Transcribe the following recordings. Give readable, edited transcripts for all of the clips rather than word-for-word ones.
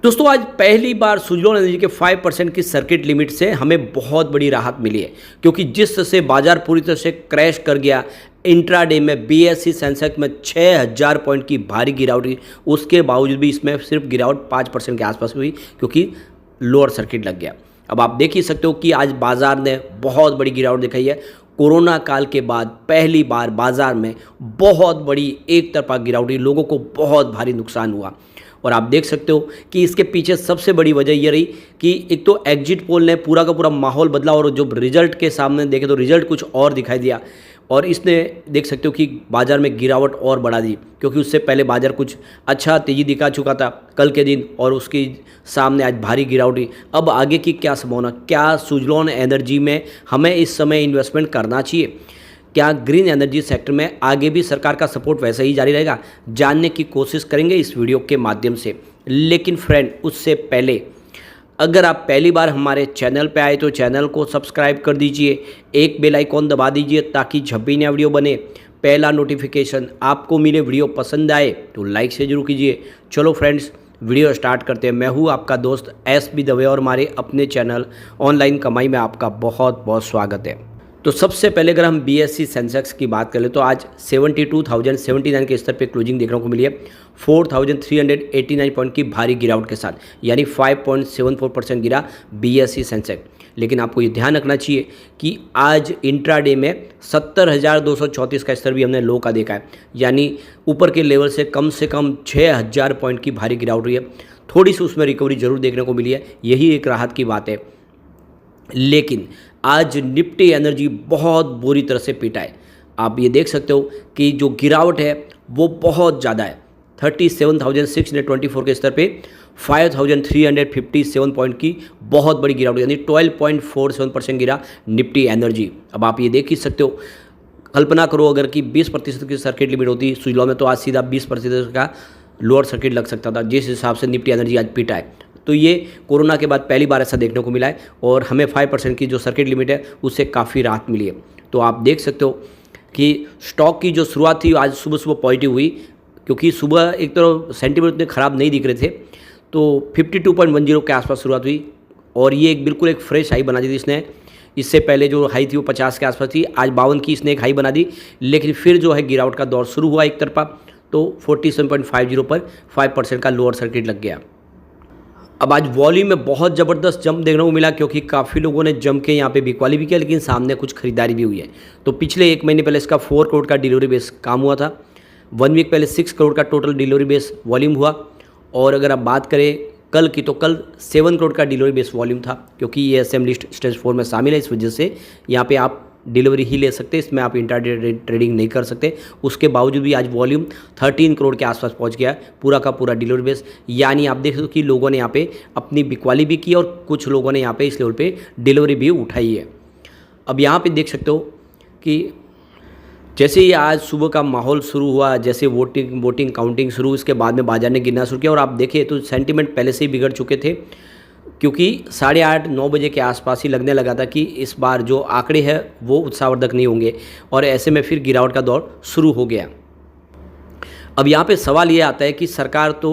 दोस्तों आज पहली बार सुजलॉन एनर्जी के 5% की सर्किट लिमिट से हमें बहुत बड़ी राहत मिली है, क्योंकि जिस तरह से बाजार पूरी तरह से क्रैश कर गया। इंट्राडे में बीएसई सेंसेक्स में 6000 पॉइंट की भारी गिरावट हुई, उसके बावजूद भी इसमें सिर्फ गिरावट 5% के आसपास हुई, क्योंकि लोअर सर्किट लग गया। अब आप देख ही सकते हो कि आज बाजार ने बहुत बड़ी गिरावट दिखाई है। कोरोना काल के बाद पहली बार बाजार में बहुत बड़ी एक तरफा गिरावट हुई, लोगों को बहुत भारी नुकसान हुआ। और आप देख सकते हो कि इसके पीछे सबसे बड़ी वजह ये रही कि एक तो एग्जिट पोल ने पूरा का पूरा माहौल बदला, और जो रिजल्ट के सामने देखे तो रिजल्ट कुछ और दिखाई दिया, और इसने देख सकते हो कि बाजार में गिरावट और बढ़ा दी, क्योंकि उससे पहले बाजार कुछ अच्छा तेज़ी दिखा चुका था कल के दिन, और उसके सामने आज भारी गिरावट हुई। अब आगे की क्या संभावना, क्या सुजलॉन एनर्जी में हमें इस समय इन्वेस्टमेंट करना चाहिए, क्या ग्रीन एनर्जी सेक्टर में आगे भी सरकार का सपोर्ट वैसे ही जारी रहेगा, जानने की कोशिश करेंगे इस वीडियो के माध्यम से। लेकिन फ्रेंड, उससे पहले अगर आप पहली बार हमारे चैनल पे आए तो चैनल को सब्सक्राइब कर दीजिए, एक बेल आइकॉन दबा दीजिए, ताकि जब भी नया वीडियो बने पहला नोटिफिकेशन आपको मिले। वीडियो पसंद आए तो लाइक से जरूर कीजिए। चलो फ्रेंड्स, वीडियो स्टार्ट करते हैं। मैं हूँ आपका दोस्त एस बी दवे, और हमारे अपने चैनल ऑनलाइन कमाई में आपका बहुत बहुत स्वागत है। तो सबसे पहले अगर हम बीएसई सेंसेक्स की बात करें तो आज 72,079 के स्तर पे क्लोजिंग देखने को मिली है, 4,389 पॉइंट की भारी गिरावट के साथ, यानी 5.74% गिरा बीएसई सेंसेक्स। लेकिन आपको ये ध्यान रखना चाहिए कि आज इंट्राडे में 70,234 का स्तर भी हमने लो का देखा है, यानी ऊपर के लेवल से कम 6,000 पॉइंट की भारी गिरावट हुई है। थोड़ी सी उसमें रिकवरी जरूर देखने को मिली है, यही एक राहत की बात है। लेकिन आज निफ्टी एनर्जी बहुत बुरी तरह से पीटा है। आप ये देख सकते हो कि जो गिरावट है वो बहुत ज़्यादा है। 37,624 के स्तर पे 5,357 पॉइंट की बहुत बड़ी गिरावट, यानी 12.47% गिरा निफ्टी एनर्जी। अब आप ये देख ही सकते हो, कल्पना करो अगर कि 20% की सर्किट लिमिट होती सुजलॉन में, तो आज सीधा 20% का लोअर सर्किट लग सकता था, जिस हिसाब से निफ्टी एनर्जी आज पीटा है। तो ये कोरोना के बाद पहली बार ऐसा देखने को मिला है, और हमें 5% की जो सर्किट लिमिट है उससे काफ़ी राहत मिली है। तो आप देख सकते हो कि स्टॉक की जो शुरुआत थी आज सुबह सुबह पॉजिटिव हुई, क्योंकि सुबह एक तो सेंटीमेंट उतने ख़राब नहीं दिख रहे थे, तो 52.10 के आसपास शुरुआत हुई, और ये बिल्कुल एक फ्रेश हाई बना दी थी इसने। इससे पहले जो हाई थी वो 50 के आसपास थी, आज 52 की इसने एक हाई बना दी। लेकिन फिर जो है गिरावट का दौर शुरू हुआ एक तरफा, तो 47.50 पर 5% का लोअर सर्किट लग गया। अब आज वॉल्यूम में बहुत ज़बरदस्त जंप देखने को मिला, क्योंकि काफ़ी लोगों ने जम के यहाँ पे बिकवाली भी किया, लेकिन सामने कुछ खरीदारी भी हुई है। तो पिछले एक महीने पहले इसका 4 करोड़ का डिलीवरी बेस काम हुआ था, 1 वीक पहले 6 करोड़ का टोटल डिलीवरी बेस वॉल्यूम हुआ, और अगर आप बात करें कल की तो कल 7 करोड़ का डिलीवरी बेस वॉल्यूम था, क्योंकि ये असेंबली स्टेज 4 में शामिल है। इस वजह से यहाँ पे आप डिलीवरी ही ले सकते हैं, इसमें आप इंट्राडे ट्रेडिंग नहीं कर सकते। उसके बावजूद भी आज वॉल्यूम 13 करोड़ के आसपास पहुंच गया है, पूरा का पूरा डिलीवरी बेस। यानी आप देख सकते हो कि लोगों ने यहाँ पे अपनी बिकवाली भी की, और कुछ लोगों ने यहाँ पे इस लेवल पे डिलीवरी भी उठाई है। अब यहाँ पे देख सकते हो कि जैसे ही आज सुबह का माहौल शुरू हुआ, जैसे वोटिंग काउंटिंग शुरू, इसके बाद में बाजार ने गिरना शुरू किया, और आप देखें तो सेंटीमेंट पहले से ही बिगड़ चुके थे, क्योंकि 8:30-9 बजे के आसपास ही लगने लगा था कि इस बार जो आंकड़े हैं वो उत्साहवर्धक नहीं होंगे, और ऐसे में फिर गिरावट का दौर शुरू हो गया। अब यहाँ पे सवाल ये आता है कि सरकार तो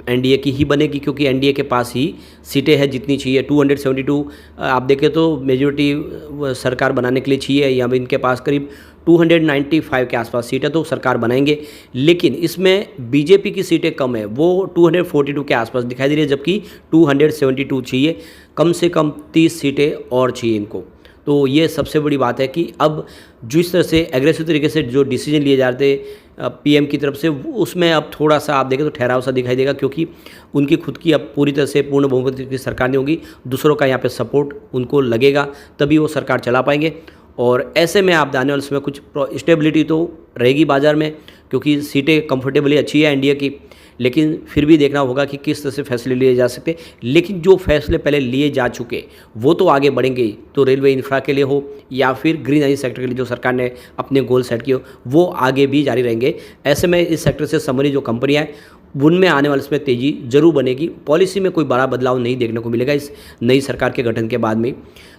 एनडीए की ही बनेगी, क्योंकि एनडीए के पास ही सीटें हैं जितनी चाहिए। 272 आप देखें तो मेजोरिटी सरकार बनाने के लिए चाहिए, या इनके पास करीब 295 के आसपास सीटें तो सरकार बनाएंगे। लेकिन इसमें बीजेपी की सीटें कम है, वो 242 के आसपास दिखाई दे रही है, जबकि 272 चाहिए, कम से कम 30 सीटें और चाहिए इनको। तो ये सबसे बड़ी बात है कि अब जिस तरह से एग्रेसिव तरीके से जो डिसीजन लिए जा रहे थे पीएम की तरफ से, उसमें अब थोड़ा सा आप देखें तो ठहराव सा दिखाई देगा, क्योंकि उनकी खुद की अब पूरी तरह से पूर्ण बहुमत की सरकार नहीं होगी। दूसरों का यहाँ पे सपोर्ट उनको लगेगा, तभी वो सरकार चला पाएंगे। और ऐसे में आप आने वाले समय कुछ स्टेबिलिटी तो रहेगी बाज़ार में, क्योंकि सीटें कंफर्टेबली अच्छी है एनडीए की। लेकिन फिर भी देखना होगा कि किस तरह से फैसले लिए जा सकते। लेकिन जो फैसले पहले लिए जा चुके वो तो आगे बढ़ेंगे ही, तो रेलवे इंफ्रा के लिए हो या फिर ग्रीन एनर्जी सेक्टर के लिए जो सरकार ने अपने गोल सेट किए हो, वो आगे भी जारी रहेंगे। ऐसे में इस सेक्टर से संबंधित जो कंपनियाँ हैं उनमें आने वाले समय तेज़ी जरूर बनेगी। पॉलिसी में कोई बड़ा बदलाव नहीं देखने को मिलेगा इस नई सरकार के गठन के बाद में।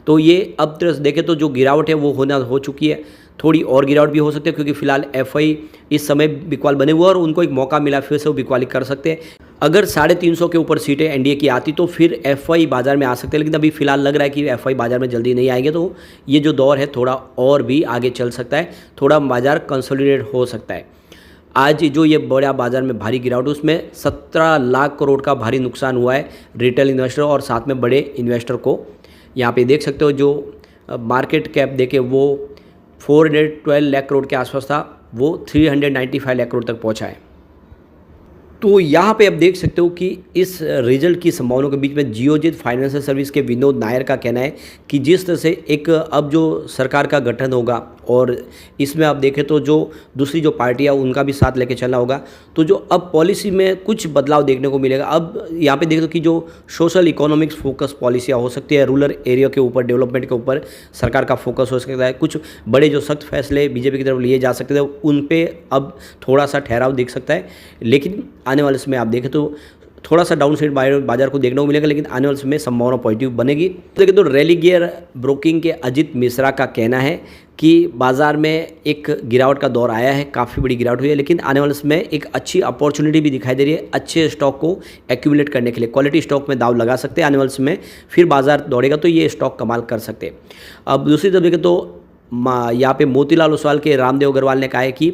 तो ये अब तरह देखें तो जो गिरावट है वो हो चुकी है। थोड़ी और गिरावट भी हो सकती है, क्योंकि फिलहाल एफआई इस समय बिकवाल बने हुए हैं और उनको एक मौका मिला फिर से वो बिकवाली कर सकते हैं। अगर 350 के ऊपर सीटें एनडीए की आती तो फिर एफआई बाजार में आ सकते हैं, लेकिन अभी फिलहाल लग रहा है कि एफआई बाजार में जल्दी नहीं आएंगे, तो ये जो दौर है थोड़ा और भी आगे चल सकता है, थोड़ा बाजार कंसोलिडेट हो सकता है। आज जो ये बड़ा बाजार में भारी गिरावट, उसमें 17 लाख करोड़ का भारी नुकसान हुआ है रिटेल इन्वेस्टर और साथ में बड़े इन्वेस्टर को। यहाँ पे देख सकते हो जो मार्केट कैप देखे वो 412 लाख करोड़ के आसपास था, वो 395 लाख करोड़ तक पहुँचा है। तो यहाँ पे आप देख सकते हो कि इस रिजल्ट की संभावनाओं के बीच में जियोजित फाइनेंशियल सर्विस के विनोद नायर का कहना है कि जिस तरह से एक अब जो सरकार का गठन होगा और इसमें आप देखें तो जो दूसरी जो पार्टियाँ उनका भी साथ लेके चलना होगा, तो जो अब पॉलिसी में कुछ बदलाव देखने को मिलेगा। अब यहाँ पे देख दो कि जो सोशल इकोनॉमिक्स फोकस पॉलिसियाँ हो सकती है, रूरल एरिया के ऊपर डेवलपमेंट के ऊपर सरकार का फोकस हो सकता है, कुछ बड़े जो सख्त फैसले बीजेपी की तरफ लिए जा सकते थे उन पर अब थोड़ा सा ठहराव दिख सकता है। लेकिन आने वाले समय आप देखें तो थोड़ा सा डाउन साइड बाजार को देखने को मिलेगा, लेकिन आने वाले समय संभावना पॉजिटिव बनेगी। देखिए तो रेलिगेयर ब्रोकिंग के अजित मिश्रा का कहना है कि बाजार में एक गिरावट का दौर आया है, काफ़ी बड़ी गिरावट हुई है, लेकिन आने वाले समय एक अच्छी अपॉर्चुनिटी भी दिखाई दे रही है अच्छे स्टॉक को एक्यूमुलेट करने के लिए। क्वालिटी स्टॉक में दाव लगा सकते हैं, आने वाले समय फिर बाजार दौड़ेगा तो ये स्टॉक कमाल कर सकते हैं। अब दूसरी तरफ देखें तो यहाँ पे मोतीलाल ओसवाल के रामदेव अग्रवाल ने कहा है कि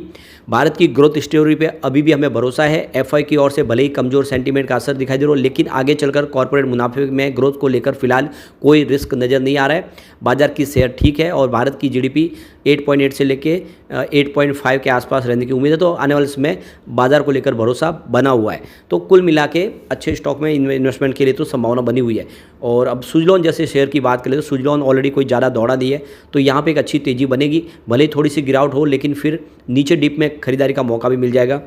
भारत की ग्रोथ स्टोरी पे अभी भी हमें भरोसा है। एफआई की ओर से भले ही कमजोर सेंटीमेंट का असर दिखाई दे रहा हो, लेकिन आगे चलकर कॉर्पोरेट मुनाफे में ग्रोथ को लेकर फिलहाल कोई रिस्क नज़र नहीं आ रहा है। बाजार की शेयर ठीक है और भारत की जीडीपी 8.8 से लेके 8.5 के आसपास रहने की उम्मीद है, तो आने वाले समय बाजार को लेकर भरोसा बना हुआ है। तो कुल मिला के अच्छे स्टॉक में इन्वेस्टमेंट के लिए तो संभावना बनी हुई है। और अब सुजलॉन जैसे शेयर की बात करें तो सुजलॉन ऑलरेडी कोई ज़्यादा दौड़ा दी है, तो यहाँ पे एक अच्छी तेज़ी बनेगी, भले ही थोड़ी सी गिरावट हो, लेकिन फिर नीचे डिप में खरीदारी का मौका भी मिल जाएगा।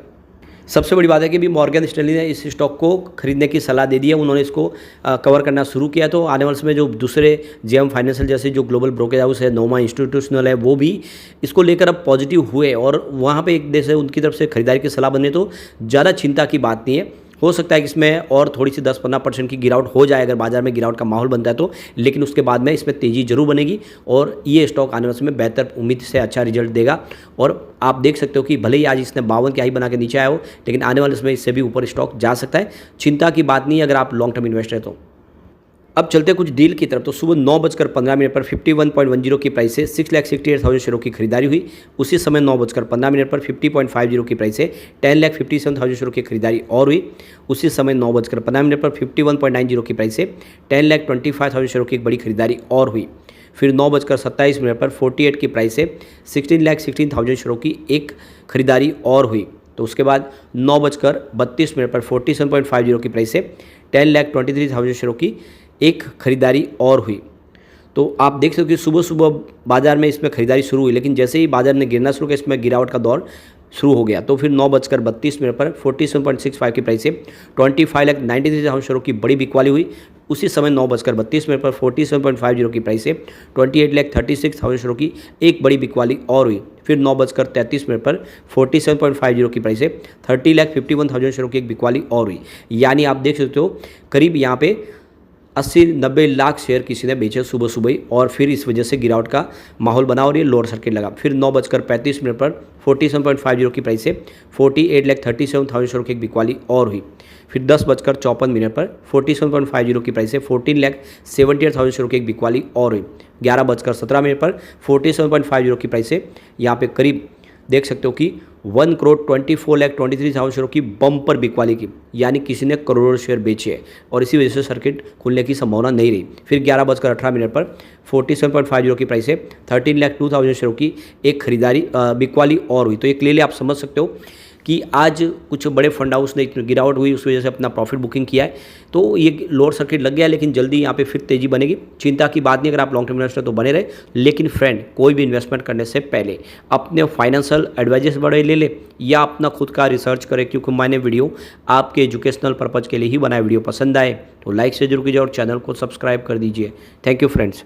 सबसे बड़ी बात है कि भी मॉर्गन स्टैनली ने इस स्टॉक को खरीदने की सलाह दे दी है, उन्होंने इसको कवर करना शुरू किया। तो आने वाले समय जो दूसरे जेएम फाइनेंशियल जैसे जो ग्लोबल ब्रोकरेज हाउस है, नोमा इंस्टीट्यूशनल है, वो भी इसको लेकर अब पॉजिटिव हुए और वहाँ पे एक देश है उनकी तरफ से खरीदारी की सलाह बने, तो ज़्यादा चिंता की बात नहीं है। हो सकता है कि इसमें और थोड़ी सी 10-15% की गिरावट हो जाए अगर बाजार में गिरावट का माहौल बनता है तो, लेकिन उसके बाद में इसमें तेज़ी जरूर बनेगी और ये स्टॉक आने वाले समय बेहतर उम्मीद से अच्छा रिजल्ट देगा। और आप देख सकते हो कि भले ही आज इसने 52 की हाई बना के नीचे आया हो, लेकिन आने वाले समय इससे भी ऊपर स्टॉक जा सकता है। चिंता की बात नहीं है अगर आप लॉन्ग टर्म इन्वेस्टर है तो। अब चलते हैं कुछ डील की तरफ। तो सुबह 9:15 पर 51.10 की प्राइस से 6,68,000 शेयरों की खरीदारी हुई। उसी समय 9:15 पर 50.50 की प्राइस से 10,57,000 शेयरों की खरीदारी और हुई। उसी समय 9:15 पर 51.90 की प्राइस से 10,25,000 शेयरों की एक बड़ी खरीदारी और हुई। फिर 9:27 पर 48 की प्राइस से 16,16,000 शेयरों की एक खरीदारी और हुई। तो उसके बाद 9:32 पर 47.50 की प्राइस से 10,23,000 शेयरों की एक खरीदारी और हुई। तो आप देख सकते हो कि सुबह सुबह बाजार में इसमें खरीदारी शुरू हुई, लेकिन जैसे ही बाजार ने गिरना शुरू किया इसमें गिरावट का दौर शुरू हो गया। तो फिर 9:32 पर 47.65 की प्राइस से 25,93,000 शेयरों की बड़ी बिकवाली हुई। उसी समय 9:32 पर 47.50 की प्राइस से 28,36,000 शेयरों की एक बड़ी बिकवाली और हुई। फिर 9:33 पर 47.50 की प्राइस से 30,51,000 शेयरों की एक बिकवाली और हुई। यानी आप देख सकते हो करीब यहाँ पे 80-90 लाख शेयर किसी ने बेचे सुबह सुबह ही, और फिर इस वजह से गिरावट का माहौल बना और ये लोअर सर्किट लगा। फिर 9:35 पर 47.50 की प्राइस से 48,37,000 शेयरों की एक बिकवाली और हुई। फिर 10:54 पर 47.50 की प्राइस से 14,78,000 शेयरों की एक बिकवाली और हुई। 11:17 पर 47.50 की प्राइस से यहाँ पे करीब देख सकते हो कि 1,24,23,000 शेयरों की बम्पर बिकवाली की, यानी किसी ने करोड़ों शेयर बेचे हैं और इसी वजह से सर्किट खुलने की संभावना नहीं रही। फिर 11:18 पर 47.50 की प्राइस से 13,02,000 शेयरों की एक खरीदारी बिकवाली और हुई। तो ये क्लियरली आप समझ सकते हो कि आज कुछ बड़े फंड हाउस ने गिरावट हुई उस वजह से अपना प्रॉफिट बुकिंग किया है, तो ये लोअर सर्किट लग गया, लेकिन जल्दी यहाँ पे फिर तेजी बनेगी। चिंता की बात नहीं, अगर आप लॉन्ग टर्म इन्वेस्टर तो बने रहे, लेकिन फ्रेंड कोई भी इन्वेस्टमेंट करने से पहले अपने फाइनेंशियल एडवाइजर से बड़े ले ले या अपना खुद का रिसर्च करें, क्योंकि मैंने वीडियो आपके एजुकेशनल पर्पज़ के लिए ही बनाया। वीडियो पसंद आए तो लाइक से जरूर कीजिए और चैनल को सब्सक्राइब कर दीजिए। Thank you friends.